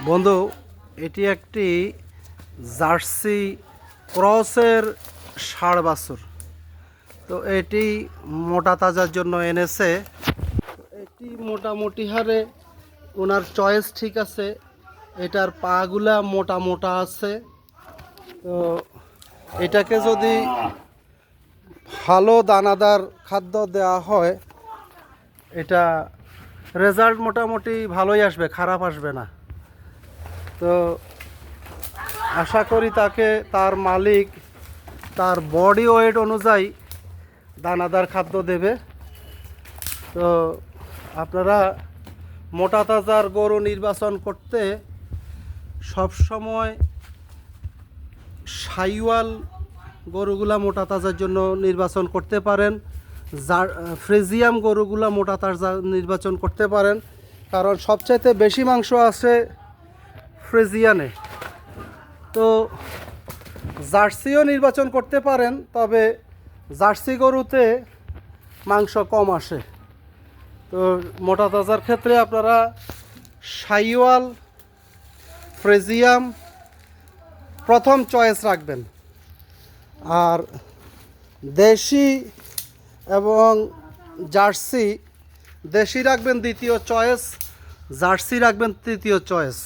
বন্ধু, এটি একটি জার্সি ক্রসের ষাঁড় বাছুর। তো এটি মোটা তাজার জন্য এনেছে। এটি মোটামুটি হারে ওনার চয়েস ঠিক আছে। এটার পাগুলা মোটা মোটা আছে। তো এটাকে যদি ভালো দানাদার খাদ্য দেওয়া হয়, এটা রেজাল্ট মোটামুটি ভালোই আসবে, খারাপ আসবে না। তো আশা করি তাকে তার মালিক তার বডি ওয়েট অনুযায়ী দানাদার খাদ্য দেবে। তো আপনারা মোটা তাজার গরু নির্বাচন করতে সবসময় সাইওয়াল গরুগুলা মোটা তাজার জন্য নির্বাচন করতে পারেন। ফ্রিজিয়াম গরুগুলা মোটা তাজা নির্বাচন করতে পারেন, কারণ সবচাইতে বেশি মাংস আছে ফ্রিজিয়ানে। তো জার্সিও নির্বাচন করতে পারেন, তবে জার্সি গরুতে মাংস কম আসে। তো মোটা তাজার ক্ষেত্রে আপনারা সাইওয়াল, ফ্রিজিয়াম প্রথম চয়েস রাখবেন, আর দেশি এবং জার্সি, দেশি রাখবেন দ্বিতীয় চয়েস, জার্সি রাখবেন তৃতীয় চয়েস।